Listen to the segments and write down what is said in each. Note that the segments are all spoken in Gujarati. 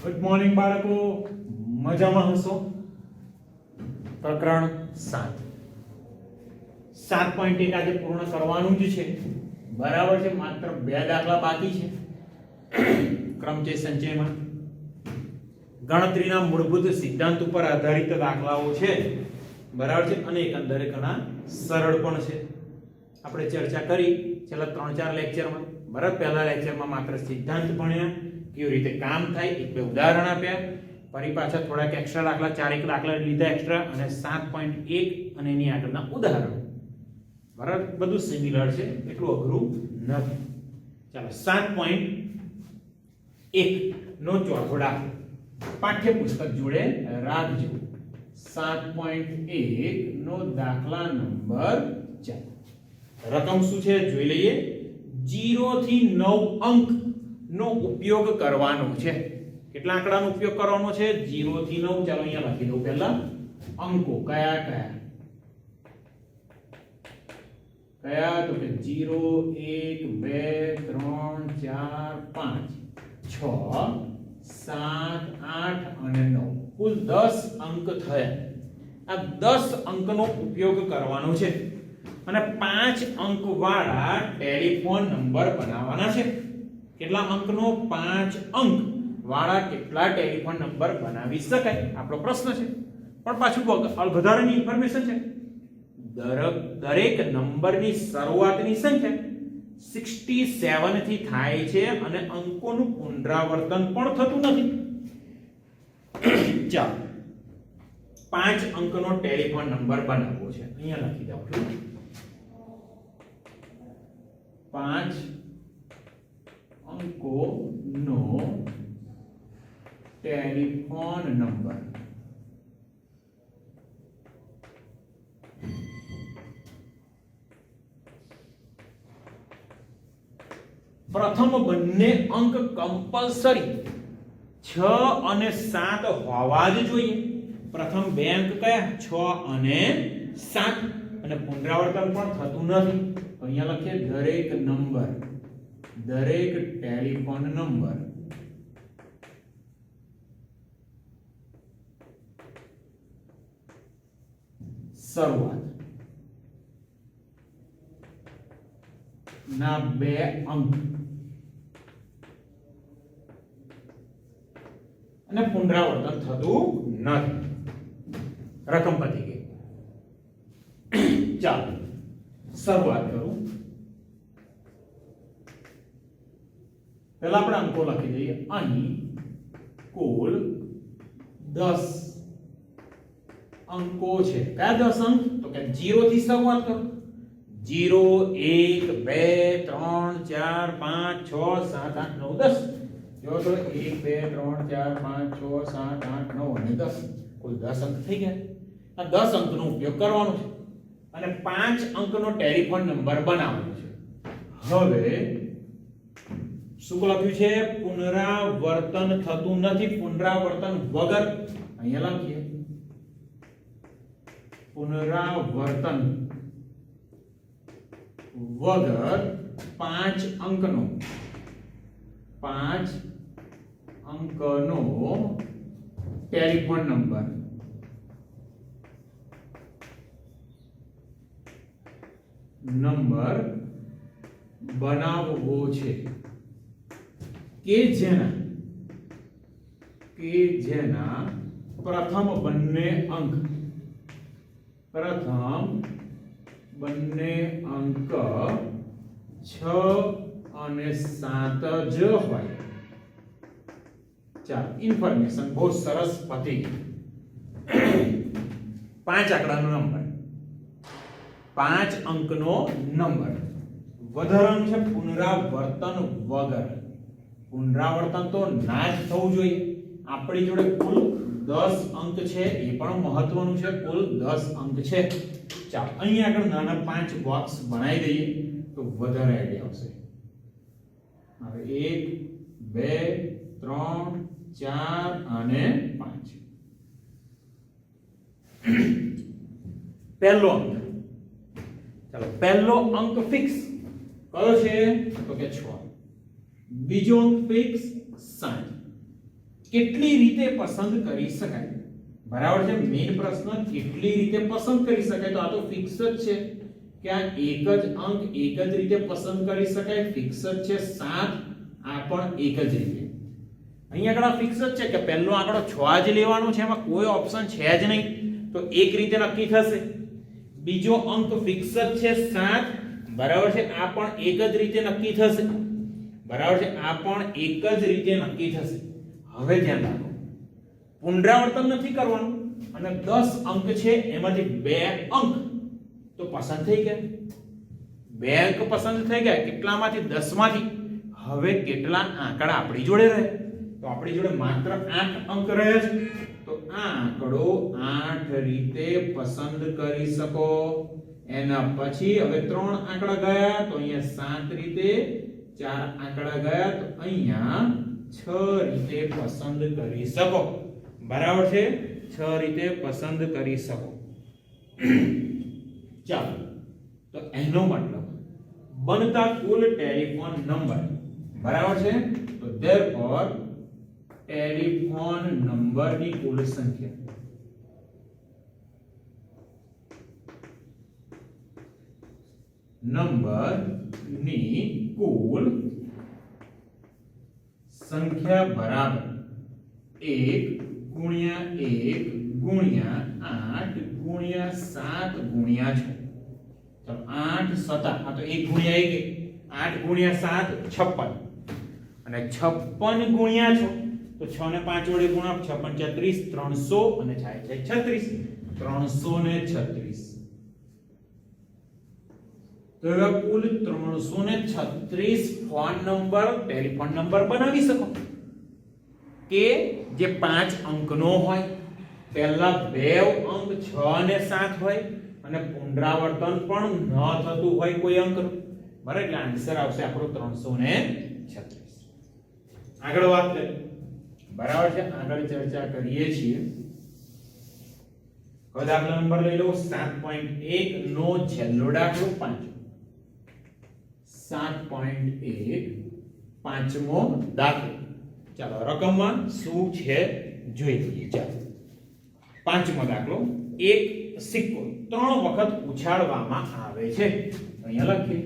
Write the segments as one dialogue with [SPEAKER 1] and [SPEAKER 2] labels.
[SPEAKER 1] ગુડ મોર્નિંગ બાળકો, મજામાં હશો? પ્રકરણ 7.1 આજે પૂર્ણ કરવાનું જ છે, બરાબર છે. માત્ર 2 દાખલા બાકી છે. ક્રમચય સંચયમાં ગણતરીના મૂળભૂત સિદ્ધાંત ઉપર આધારિત દાખલાઓ છે, બરાબર છે, અને એકંદરે ઘણા સરળ પણ છે. આપણે ચર્ચા કરી છેલ્લા 3-4 લેક્ચરમાં, બરાબર. પહેલા લેક્ચરમાં માત્ર સિદ્ધાંત ભણ્યા, કેવી રીતે કામ થાય, એક બે ઉદાહરણ આપ્યા, ફરી પાછા થોડાક એક્સ્ટ્રા દાખલા, 4 દાખલા લીધા એક્સ્ટ્રા, અને 7.1 અને એની આગળના ઉદાહરણ, બરાબર. બધું સિમિલર છે, એટલું અઘરું નથી. ચાલો 7.1 નો ચોથો દાખલો પાઠ્યપુસ્તક જોડે રાખજો. 7.1 નો દાખલા નંબર 4. રકમ શું છે જોઈ લઈએ. 0 થી 9 અંક નો ઉપયોગ કરવાનો છે. કેટલા આંકડાનો ઉપયોગ કરવાનો છે? 0 થી 9. ચાલો અહીંયા લખી દઉં પહેલા અંકો કયા કયા તો કે 0 1 2 3 4 5 6 7 8 અને 9, કુલ 10 અંક થયા. આ 10 અંકનો ઉપયોગ કરવાનો છે અને 5 અંક વાળા ટેલિફોન નંબર બનાવવાના છે. કેટલા અંકનો? 5 અંક વાળા કેટલા ટેલિફોન નંબર બનાવી શકાય, આપણો પ્રશ્ન છે. પણ પાછું વધારાની ઇન્ફોર્મેશન છે. દરેક નંબરની શરૂઆતની સંખ્યા 67 થી થાય છે અને અંકોનું પુનરાવર્તન પણ થતું નથી. ચાલો 5 અંકનો ટેલિફોન નંબર બનાવવો છે. અહીંયા લખી દઉં છું 5 અંકોનો ટેલિફોન નંબર. પ્રથમ બંને અંક કમ્પલસરી 6 અને 7 હોવા જ જોઈએ. પ્રથમ બે અંક કયા? 6 અને 7, અને પુનરાવર્તન પણ થતું નથી. તો અહીંયા લખીએ દરેક નંબર, દરેક ટેલિફોન નંબર શરૂઆત ના 2 અંક અને પુનરાવર્તન થતું નથી. રકમ પતી ગઈ. ચાલો શરૂઆત કરું. પહેલા આપણે અંકો લખી દઈએ. અહીં કુલ 10 અંકો છે. કયા 10 અંક? તો કે 0 થી શરૂઆત કરો. 0 1 2 3 4 5 6 7 8 9 10. જો તો 1 2 3 4 5 6 7 8 9 અને 10, કુલ 10 અંક થઈ ગયા. આ 10 અંકનો ઉપયોગ કરવાનો છે અને 5 અંકનો ટેલિફોન નંબર બનાવવાનો છે. હવે શું લખ્યું છે? પુનરાવર્તન થતું નથી. પુનરાવર્તન વગર અહીંયા લખીએ પુનરાવર્તન વગર 5 અંકનો ટેલિફોન નંબર બનાવવો છે કે જેના પ્રથમ બંને અંક 6 અને 7 જ હોય. ચાલો ઇન્ફોર્મેશન બહુ સરસ પતી ગઈ. 5 આંકડાનો નંબર, 5 અંકનો નંબર. વધારાનું છે પુનરાવર્તન વગર. પુનરાવર્તન તો ના જ થવું જોઈએ. આપણી જોડે કુલ 10 અંક છે, એ પણ મહત્વનું છે. કુલ 10 અંક છે. ચાલો અહીંયા આગળ નાના 5 બોક્સ બનાવી દઈએ તો વધારે આઈડિયા આવશે. હવે 1 2 3 4 અને 5. પહેલો અંક, ચાલો પહેલો અંક ફિક્સ કયો છે? તો કે 6. બીજો અંક ફિક્સ 7. કેટલી રીતે પસંદ કરી શકાય? બરાબર છે. મેઇન પ્રશ્ન કેટલી રીતે પસંદ કરી શકાય, તો આ તો ફિક્સ જ છે કે આ એક જ અંક એક જ રીતે પસંદ કરી શકાય, ફિક્સ જ છે. 7 આ પણ એક જ રીતે. અહીંયા આગળ ફિક્સ જ છે કે પહેલો આંકડો 6 જ લેવાનો છે, એમાં કોઈ ઓપ્શન છે જ નહીં, તો એક રીતે નક્કી થશે. બીજો અંક ફિક્સ જ છે 7, બરાબર છે. આ પણ એક જ રીતે નક્કી થશે, બરાબર છે. આ પણ એક જ રીતે નક્કી થશે. હવે ધ્યાન રાખો, પુનરાવર્તન નથી કરવાનું અને 10 અંક છે એમાંથી 2 અંક તો પસંદ થઈ ગયા. 2 અંક પસંદ થઈ ગયા. કેટલામાંથી? 10 માંથી. હવે કેટલા આંકડા આપણી જોડે રહે? તો આપણી જોડે માત્ર 8 અંક રહે છે. તો આ આંકડો 8 રીતે પસંદ કરી શકો. એના પછી હવે 3 આંકડા ગયા, તો અહીંયા 7 રીતે, 4 આંકડા ગયા તો અહીંયા 6 રીતે પસંદ કરી શકો. બરાબર છે. 6 રીતે પસંદ કરી શકો. ચાલો, તો એનો મતલબ બનતા કુલ ટેલિફોન નંબર, બરાબર છે. તો therefore ટેલિફોન નંબરની કુલ સંખ્યા નંબરની કુલ સંખ્યા બરાબર 1 ગુણ્યા 1 ગુણ્યા 8 ગુણ્યા 7 ગુણ્યા 6. તો 8 7, આ તો 1 ગુણ્યા 1 8 ગુણ્યા 7 56 અને 56 ગુણ્યા 6, તો 6 ને 5 વડે ગુણાવ, 6 5 30, 300 અને થાય છે 36, 336. તો હવે કુલ 336 ફોન નંબર, ટેલિફોન નંબર બનાવી શકો કે જે 5 અંકનો હોય, પહેલા 2 અંક 6 અને 7 હોય અને પુનરાવર્તન પણ ન થતું હોય કોઈ અંકનું. બરાબર, એટલે આન્સર આવશે આપણો 336. આગળ વાત કરીએ. બરાબર છે. આગળ ચર્ચા કરીએ છીએ. હવે દાખલા નંબર લઈ લો 7.1 નો છેલ્લો દાખલો 5. 7.1 પાંચમો દાખલો. ચાલો રકમમાં શું છે જોઈ લઈએ. ચાલો, પાંચમો દાખલો. એક સિક્કો 3 વખત ઉછાળવામાં આવે છે. અહીંયા લખીએ,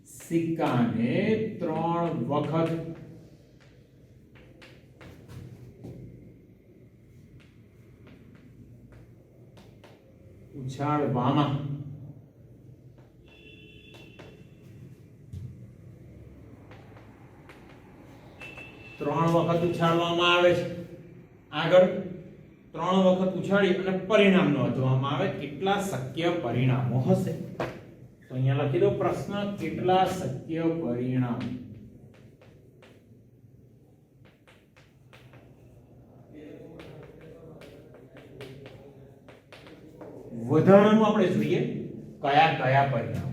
[SPEAKER 1] સિક્કાને 3 વખત ઉછાળવામાં આવે છે. આગળ 3 વખત ઉછાળી અને પરિણામ નોંધવામાં આવે. કેટલા શક્ય પરિણામો હશે? તો અહીંયા લખી દો પ્રશ્ન, કેટલા શક્ય પરિણામ? વધારાનું આપણે જોઈએ કયા કયા પરિણામ.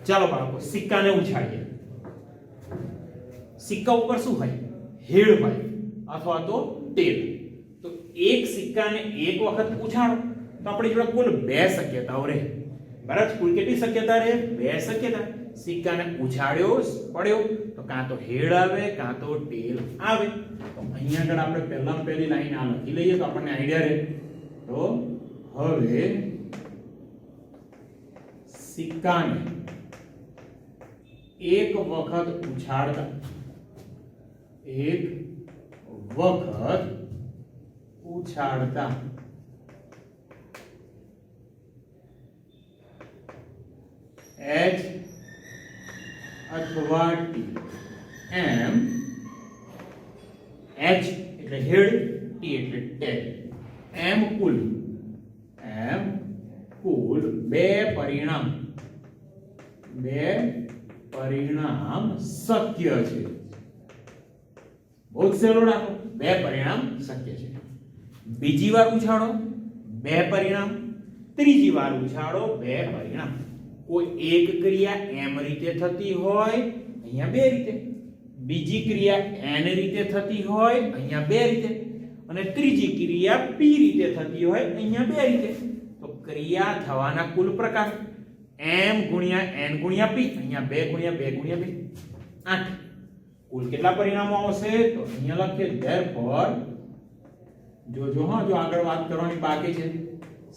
[SPEAKER 1] ચાલો બાળકો, સિક્કાને ઉછાળીએ. સિક્કા ઉપર શું હોય? હેડ હોય અથવા તો ટેલ. તો એક સિક્કાને એક વખત ઉછાળો તો આપણી જોડે કુલ 2 શક્યતાઓ રહે. બરાબર, કુલ કેટલી શક્યતા રહે? 2 શક્યતા. સિક્કાને ઉછાળ્યો પડ્યો તો કાં તો હેડ આવે કાં તો ટેલ આવે. તો અહીંયા આગળ આપણે પહેલી લાઈન આ લખી લઈએ તો આપણને આઈડિયા રહે. તો હવે સિક્કાને એક વખત ઉછાળતા, એક વખત ઉછાળતા H અથવા T, એમ H એટલે હેડ, T એટલે ટેલ, એમ કુલ 2 પરિણામ શક્ય છે. બહુ સહેલો રાખો, 2 પરિણામ શક્ય છે. બીજી વાર ઉછાળો 2 પરિણામ, ત્રીજી વાર ઉછાળો 2 પરિણામ. કોઈ એક ક્રિયા એમ રીતે થતી હોય, અહીંયા 2 રીતે. બીજી ક્રિયા n રીતે થતી હોય અહીંયા બે રીતે અને ત્રીજી ક્રિયા p રીતે થતી હોય અહીંયા બે રીતે તો ક્રિયા થવાના કુલ પ્રકાર m ગુણ્યા n ગુણ્યા p અહીંયા 2 ગુણ્યા 2 ગુણ્યા 2 8 કુલ કેટલા પરિણામો આવશે તો અહીંયા લખીએ therefore જો હા જો આગળ વાત કરવાની બાકી છે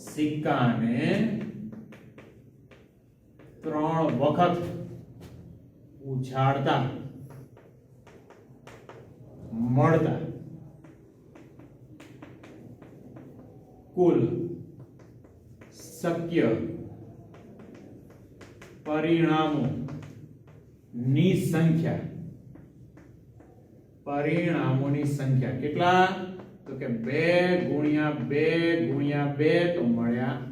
[SPEAKER 1] સિક્કાને 3 વખત ઉછાળતા મળતા કુલ શક્ય પરિણામો ની સંખ્યા કેટલા તો કે 2 ગુણ્યા 2 ગુણ્યા 2 તો મળ્યા 8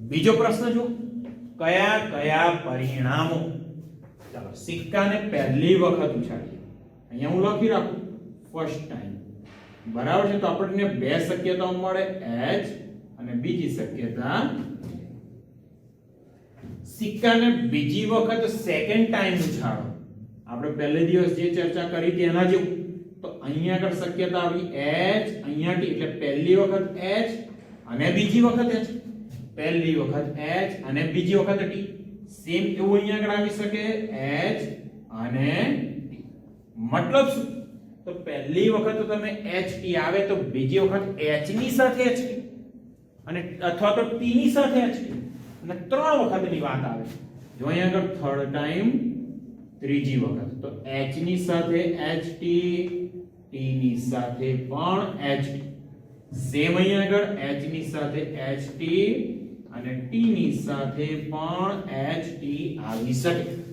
[SPEAKER 1] બીજો પ્રશ્ન જો કયા પરિણામો ચાલો સિક્કાને પહેલી વખત ઉછાળીએ અહીંયા હું લખી રાખું ફર્સ્ટ ટાઈમ બરાબર છે તો આપણને બે શક્યતાઓ મળે h અને બીજી શક્યતા સિક્કાને બીજી વખત સેકન્ડ ટાઈમ ઉછાળો આપણે પહેલે દિવસ જે ચર્ચા કરી હતી એના જેવું તો અહીંયા આગળ શક્યતા આવી h અહીંયા t એટલે પહેલી વખત h અને બીજી વખત h પહેલી વખત h અને બીજી વખત t સેમ એવું અહીંયા આગળ આવી શકે h અને t મતલબ શું તો પહેલી વખત તો તમે h t આવે તો બીજી વખત h ની સાથે h t અને અથવા તો t ની સાથે h t અને ત્રણ વખતની વાત આવે જો અહીંયા આગળ થર્ડ ટાઈમ ત્રીજી વખત તો h ની સાથે h t t ની સાથે પણ h t સેમ અહીંયા આગળ h ની સાથે h t અને t ની સાથે પણ h t આવી શકે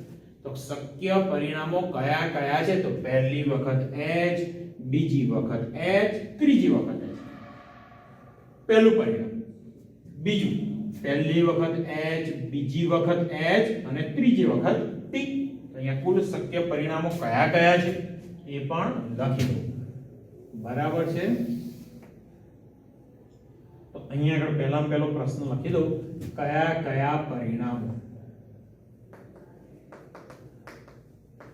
[SPEAKER 1] તો શક્ય પરિણામો કયા છે તો પહેલી વખત h બીજી વખત h ત્રીજી વખત h પહેલું પરિણામ બીજું પહેલી વખત h બીજી વખત h અને ત્રીજી વખત t તો અહીંયા કુલ શક્ય પરિણામો કયા છે એ પણ લખી દો બરાબર છે તો અહીંયા આગળ પહેલો પ્રશ્ન લખી દો કયા પરિણામો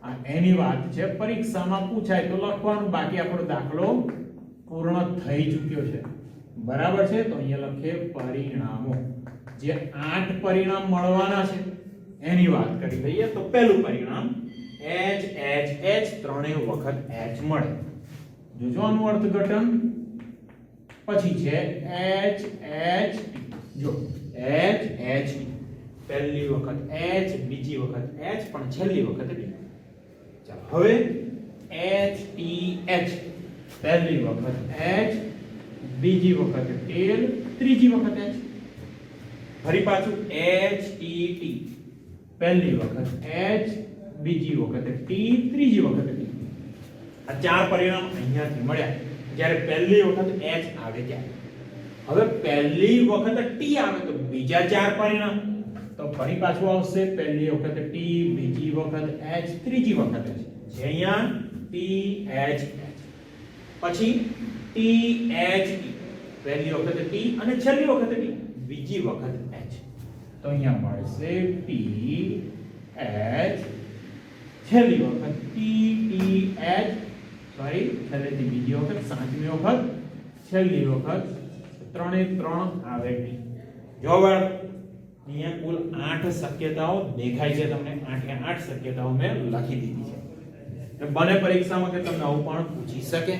[SPEAKER 1] આ એની વાત છે પરીક્ષામાં પૂછાય તો લખવાનું બાકી આપણો દાખલો પૂર્ણ થઈ ચૂક્યો છે બરાબર છે તો અહીંયા લખીએ પરિણામો જે 8 પરિણામ મળવાના છે એની વાત કરી દઈએ તો પહેલું પરિણામ h ત્રણેય વખત h મળે જોજો આનું અર્થઘટન પછી છે h જો h પહેલી વખત h બીજી વખત h પણ છેલ્લી વખત t ચાલો હવે h પહેલી વખત h બીજી વખત ટેલ ત્રીજી વખત h ફરી પાછું h t પહેલી વખત h બીજી વખત t ત્રીજી વખત t આ ચાર પરિણામ અહીંયાથી મળ્યા જ્યારે પહેલી વખત h આવે ત્યારે હવે પહેલી વખત t આવે તો બીજા ચાર પરિણામ તો ફરી પાછું આવશે પહેલી વખત t બીજી વખત h ત્રીજી વખત h જે અહીંયા t h પછી t h પહેલી વખત t અને છેલ્લી વખત t બીજી વખત h તો અહીંયા મળશે t h છેલ્લી વખત t h સોરી છેલ્લેથી બીજી વખત સાતમી વખત છેલ્લી વખત ત્રણે ત્રણ આવે t જો અહીંયા કુલ 8 શક્યતાઓ દેખાય છે તમને 8 શક્યતાઓ મેં લખી દીધી છે બને પરીક્ષામાં કે તમને આવું પણ પૂછી શકે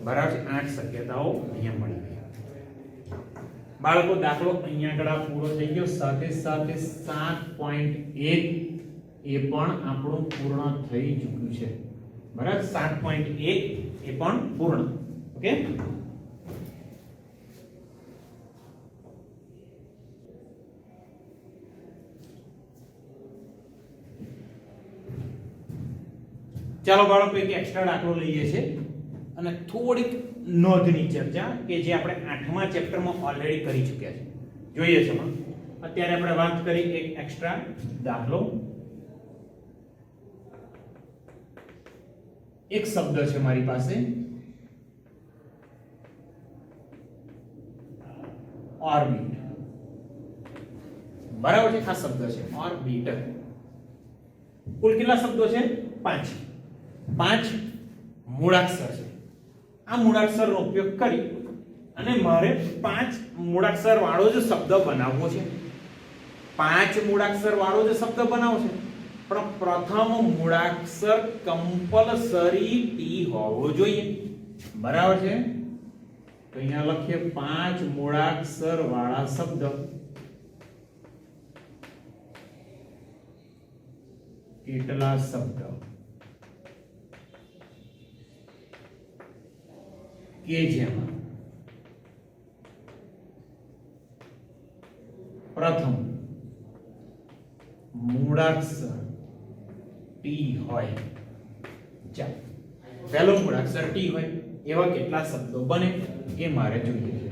[SPEAKER 1] બરાબર 8 શક્યતાઓ અહીંયા મળી ગઈ બાળકો દાખલો અહીંયા આગળ પૂરો થઈ ગયો સાથે 7.1 એ પણ આપણું પૂર્ણ થઈ ચૂક્યું છે બરાબર 7.1 એ પણ પૂર્ણ ઓકે ચાલો બાળકો એક એક્સ્ટ્રા દાખલો લઈએ છે અને થોડીક નોંધની ચર્ચા કે જે આપણે 8મા ચેપ્ટરમાં ઓલરેડી કરી ચૂક્યા છે જોઈએ છે અત્યારે આપણે વાત કરી એક એક્સ્ટ્રા દાખલો એક શબ્દ છે મારી પાસે ઓર્બિટ બરાબર છે, આ શબ્દ છે ઓર્બિટ. કુલ કેટલા શબ્દો છે? 5. 5 મૂળાક્ષર છે. આ મૂળાક્ષરનો ઉપયોગ કરી અને મારે 5 મૂળાક્ષર વાળો જ શબ્દ બનાવવો છે. 5 મૂળાક્ષર વાળો જ શબ્દ બનાવવો છે, પણ પ્રથમ મૂળાક્ષર કમ્પલસરી ટી હોવો જોઈએ. બરાબર છે? તો અહીંયા લખીએ 5 મૂળાક્ષર વાળા શબ્દ. કેટલા શબ્દ કે જેમાં પ્રથમ મૂળાક્ષર ટી હોય. ચાલો, પહેલો મૂળાક્ષર ટી હોય એવા કેટલા શબ્દો બને એ મારે જોઈએ છે.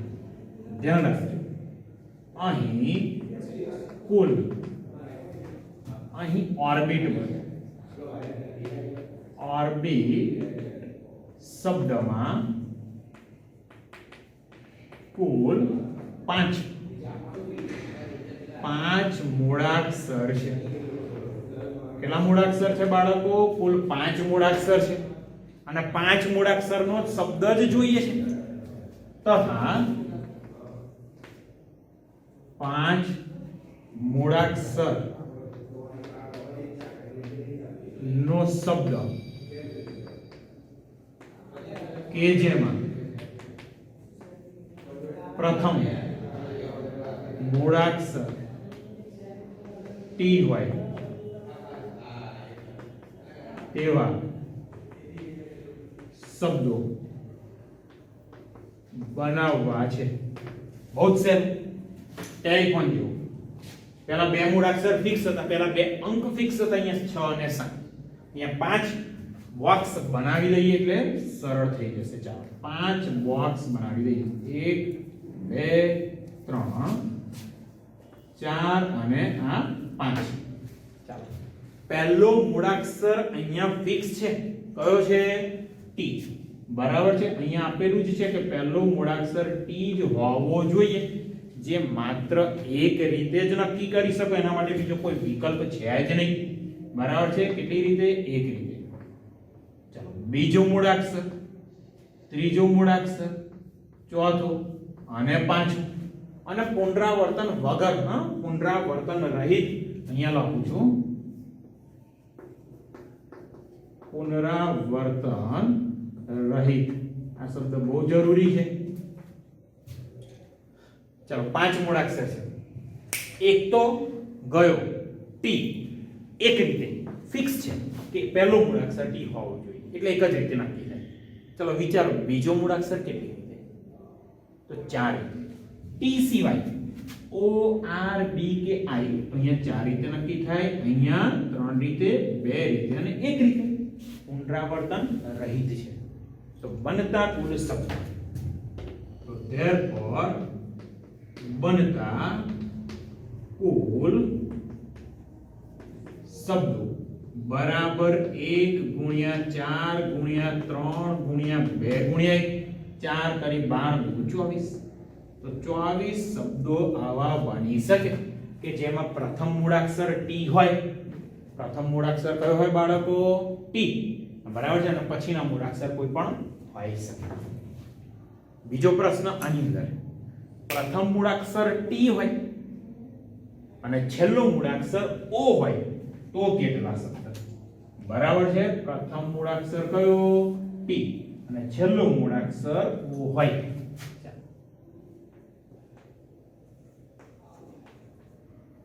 [SPEAKER 1] ધ્યાન રાખજો, અહીં કુલ અહીં ઓર્બિટ બને. ઓર્બિટ શબ્દમાં કુલ 5 મૂળાક્ષર છે. કેટલા મૂળાક્ષર છે બાળકો? કુલ 5 મૂળાક્ષર છે અને 5 મૂળાક્ષરનો શબ્દ જ જોઈએ છે. તથા 5 મૂળાક્ષર નો શબ્દ કે જેમાં પ્રથમ મૂળાક્ષર ટી હોય તેવા શબ્દો બનાવવા છે. બહુ જ સહેલું. ટેલિફોન જેવું. પહેલા 2 મૂળાક્ષર ફિક્સ હતા, પહેલા 2 અંક ફિક્સ હતા, અહીંયા 6 અને 7. અહીંયા 5 બોક્સ બનાવી દઈએ એટલે સરળ થઈ જશે. ચાલો 5 બોક્સ બનાવી દઈએ. 1 2 3 4 અને આ 5. ચાલો, પહેલો મૂળાક્ષર અહીંયા ફિક્સ છે. કયો છે? ટી. બરાબર છે? અહીંયા આપેલું જ છે કે પહેલો મૂળાક્ષર ટી જ હોવો જોઈએ, જે માત્ર એક રીતે જ નક્કી કરી શકો. એના માટે બીજો કોઈ વિકલ્પ છે જ નહીં. બરાબર છે? કેટલી રીતે? એક રીતે. ચાલો, બીજો મૂળાક્ષર, ત્રીજો મૂળાક્ષર, ચોથો અને પાંચમો. અને પુનરાવર્તન વગર, પુનરાવર્તન રહિત. અહીંયા લખું છું પુનરાવર્તન રહિત. આ શબ્દ બહુ જરૂરી છે. ચાલો, 5 મૂળાક્ષર છે. એક તો ગયો ટી, એક રીતે ફિક્સ છે કે પહેલો મૂળાક્ષર ટી હોવો જોઈએ, એટલે એક જ રીતે નક્કી થાય. ચલો વિચારો, બીજો મૂળાક્ષર કેટલી રીતે? તો 4 રીતે. ટી સિવાય ઓ આર બી કે આઈ અહીંયા 4 રીતે નક્કી થાય, અહીંયા 3 રીતે, 2 રીતે અને 1 રીતે. પુનરાવર્તન રહિત છે. તો બનતા કુલ શબ્દ, તો therefore બનતા કુલ શબ્દો બરાબર 1 ગુણ્યા 4 ગુણ્યા 3 ગુણ્યા 2 ગુણ્યા 1, 4 કરી 12 દુ 24. તો 24 શબ્દો આવા બની શકે કે જેમાં પ્રથમ મૂળાક્ષર ટી હોય. પ્રથમ મૂળાક્ષર કયો હોય બાળકો? ટી. બરાબર છે? અને પછીના મૂળાક્ષર કોઈ પણ હોઈ શકે. બીજો પ્રશ્ન આની અંદર, પ્રથમ મૂળાક્ષર ટી હોય અને છેલ્લો મૂળાક્ષર ઓ હોય તો કેટલા શબ્દ? બરાબર છે? પ્રથમ મૂળાક્ષર કયો? ટી અને છેલ્લો મૂળાક્ષર ઓ હોય.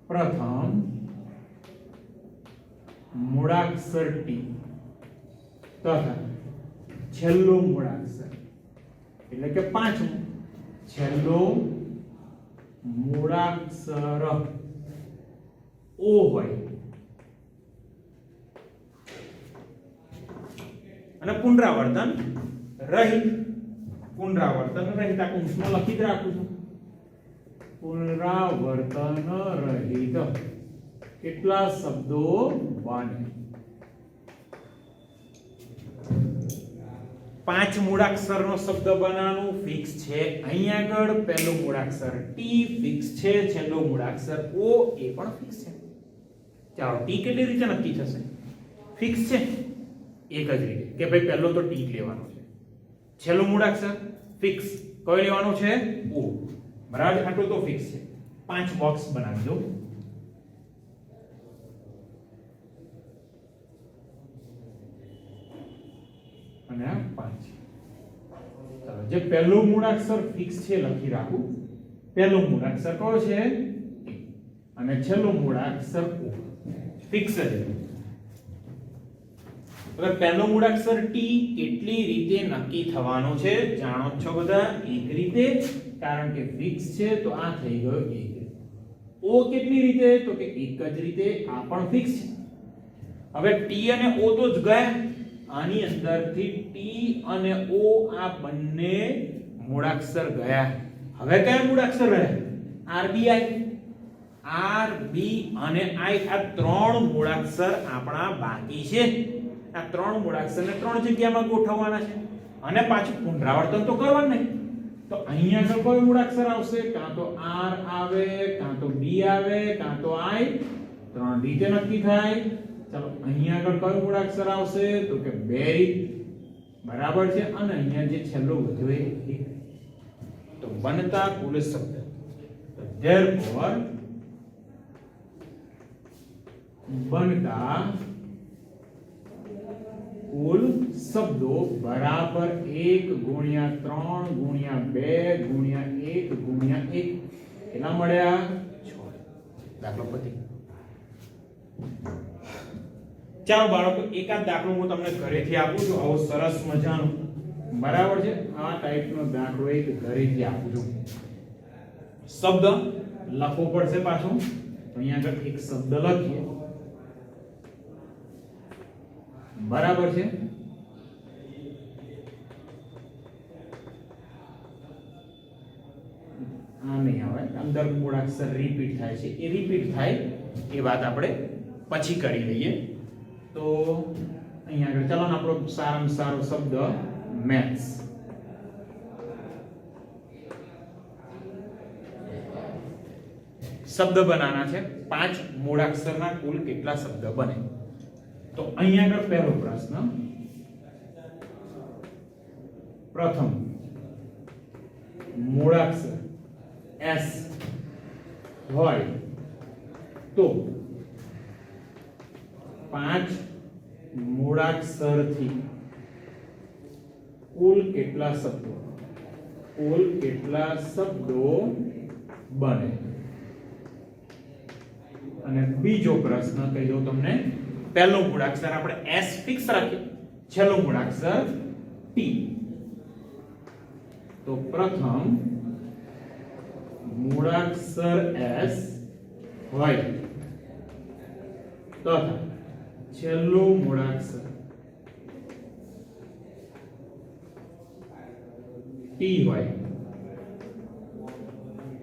[SPEAKER 1] પ્રથમ મૂળાક્ષર ટી તથા છેલ્લો મૂળાક્ષર એટલે કે પાંચમું છેલ્લો મૂળાક્ષર ઓ હોય અને પુનરાવર્તન રહિત. પુનરાવર્તન રહિત આ કૌંસમાં લખી જ રાખું છું. પુનરાવર્તન રહિત કેટલા શબ્દો બને? પાંચ મૂળાક્ષરનો શબ્દ બનાવવાનું ફિક્સ છે. અહીં આગળ પહેલો મૂળાક્ષર ટી ફિક્સ છે, છેલ્લો મૂળાક્ષર ઓ એ પણ ફિક્સ છે. ચાલો ટી કેટલી રીતે નક્કી થશે? ફિક્સ છે એક જ રીતે કે ભાઈ પહેલો તો ટી લેવાનો છે, છેલ્લો મૂળાક્ષર ફિક્સ કયો લેવાનો છે? ઓ. બરાબર, આટલું તો ફિક્સ છે. 5 બોક્સ બનાવી દો. અને આ 5. ચાલો જે પહેલું મૂળાક્ષર ફિક્સ છે લખી રાખું. પહેલું મૂળાક્ષર કયો છે? ટી. અને છેલ્લું મૂળાક્ષર ઓ. ફિક્સ છે. હવે પહેલો મૂળાક્ષર ટી કેટલી રીતે નક્કી થવાનો છે જાણો છો બધા? એક રીતે, કારણ કે ફિક્સ છે તો આ થઈ ગયો એક રીતે. ઓ કેટલી રીતે? તો કે એક જ રીતે, આ પણ ફિક્સ છે. હવે ટી અને ઓ તો જ ગયા, આની અંદરથી ટી અને ઓ આ બંને મૂળાક્ષર ગયા. હવે કયા મૂળાક્ષર રહ્યા? આરબીઆઈ, આર બી અને આઈ, આ ત્રણ મૂળાક્ષર આપણા બાકી છે. આ ત્રણ મૂળાક્ષરને ત્રણ જગ્યામાં ગોઠવવાના છે અને પાછું પુનરાવર્તન તો કરવાનું નહીં. તો અહીંયા આગળ કોઈ મૂળાક્ષર આવશે, કાં તો આર આવે, કાં તો બી આવે, કાં તો આઈ. ત્રણ રીતે નક્કી થાય. ચાલો અહીંયા આગળ કયું મૂળાક્ષર આવશે? તો કે બે રીત. બરાબર છે. અને અહીંયા જે છેલ્લો વધ્યો એ એક. તો બનતા કુલ શબ્દ, therefore બનતા કુલ શબ્દો બરાબર 1 ગુણ્યા 3 ગુણ્યા 2 ગુણ્યા 1 ગુણ્યા 1. કેટલા મળ્યા? 6. દાખલો પતિ. ચાલો બાળકો, એકાદ દાખલો હું તમને ઘરેથી આપું છું, આવો સરસ મજાનો. બરાબર છે. આ ટાઈપનો દાખલો એક ઘરેથી આપું છું. શબ્દ લખવો પડશે પાછો. તો અહીંયા આગળ એક શબ્દ લખીએ. બરાબર છે. આ નહીં આવે, અંદર મૂળાક્ષર રિપીટ થાય છે. એ રિપીટ થાય એ વાત આપણે પછી કરી લઈએ. તો અહીંયા આગળ ચાલો ને આપણો સારામાં સારો શબ્દ મેથ્સ. શબ્દ બનાવવાના છે. 5 મૂળાક્ષરના કુલ કેટલા શબ્દ બને? તો અહીંયા આગળ પહેલો પ્રશ્ન. પ્રથમ મૂળાક્ષર એસ હોય તો 5 મૂળાક્ષરથી કુલ કેટલા શબ્દો બને? અને બીજો પ્રશ્ન કહી દઉં તમને. પહેલો મૂળાક્ષર આપણે એસ ફિક્સ રાખીએ, છેલ્લો મૂળાક્ષર ટી. તો પ્રથમ મૂળાક્ષર એસ હોય તથા છેલ્લું મૂળાક્ષર ટી હોય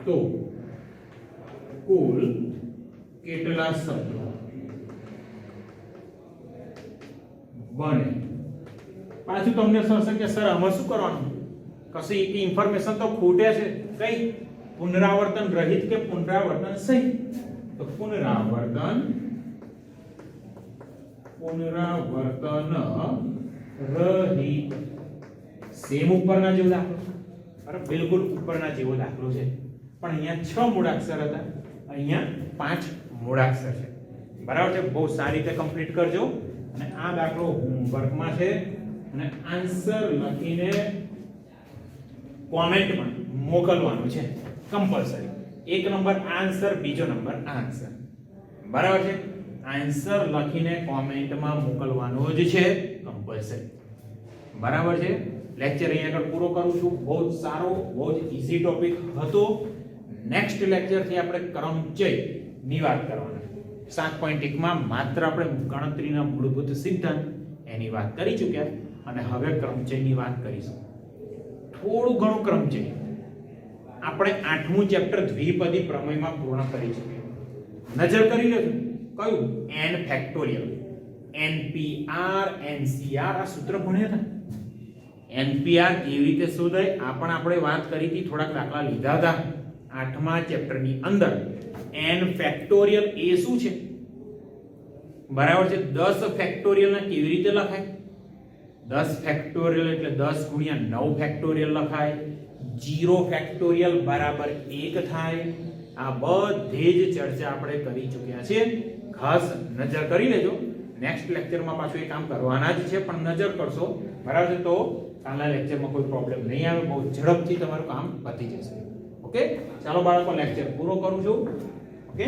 [SPEAKER 1] તો કુલ કેટલા શબ્દો બને? પાછું તમને થશે કે સર આમાં શું કરવાનું? કશી એક ઇન્ફોર્મેશન તો ખૂટે છે. કઈ? પુનરાવર્તન રહિત કે પુનરાવર્તન સહિત? તો પુનરાવર્તન રહિત. સેમ ઉપરના જેવો દાખલો. બરાબર, બિલકુલ ઉપરના જેવો દાખલો છે. પણ અહીંયા 6 મૂળાક્ષર હતા, અહીંયા 5 મૂળાક્ષર છે. બરાબર છે. બહુ સારી રીતે કમ્પ્લીટ કરજો. અને આ દાખલો હોમવર્કમાં છે અને આન્સર લખીને કોમેન્ટમાં મોકલવાનું છે કમ્પલસરી. એક નંબર આન્સર, બીજો નંબર આન્સર. બરાબર છે. આન્સર લખીને કોમેન્ટમાં મોકલવાનો જ છે કમ્પલસરી. બરાબર છે. લેક્ચર અહીંયા આગળ પૂરો કરું છું. બહુ જ સારો, બહુ જ ઈઝી ટોપિક હતો. નેક્સ્ટ લેક્ચર થી આપણે ક્રમચય ની વાત કરવાના. 7.1 માં માત્ર આપણે ગણતરીના મૂળભૂત સિદ્ધાંત એની વાત કરી ચૂક્યા અને હવે ક્રમચયની વાત કરીશું. થોડું ઘણું ક્રમચય આપણે 8મું ચેપ્ટર દ્વિપદી પ્રમેયમાં પૂર્ણ કરી ચૂક્યા. નજર કરી લેજો. કયું? n ફેક્ટોરિયલ, npr ncr આ સૂત્ર ભણ્યા હતા. NPR કેવી રીતે શોધાય આ પણ આપણે વાત કરી હતી, થોડાક દાખલા લીધા હતા 8મા ચેપ્ટરની અંદર. n ફેક્ટોરિયલ એ શું છે? બરાબર છે. 10 ફેક્ટોરિયલ ને કેવી રીતે લખાય? 10 ફેક્ટોરિયલ એટલે 10 ગુણ્યા 9 ફેક્ટોરિયલ લખાય. 0 ફેક્ટોરિયલ બરાબર 1 થાય. આ બધી જ ચર્ચા આપણે કરી ચૂક્યા છીએ, ખાસ નજર કરી લેજો. નેક્સ્ટ લેક્ચરમાં પાછું એ કામ કરવાના જ છે, પણ નજર કરશો બરાબર છે તો કાલના લેક્ચરમાં કોઈ પ્રોબ્લેમ નહીં આવે, બહુ ઝડપથી તમારું કામ પતી જશે. ઓકે, ચાલો બાળકો લેક્ચર પૂરો કરું છું. ઓકે.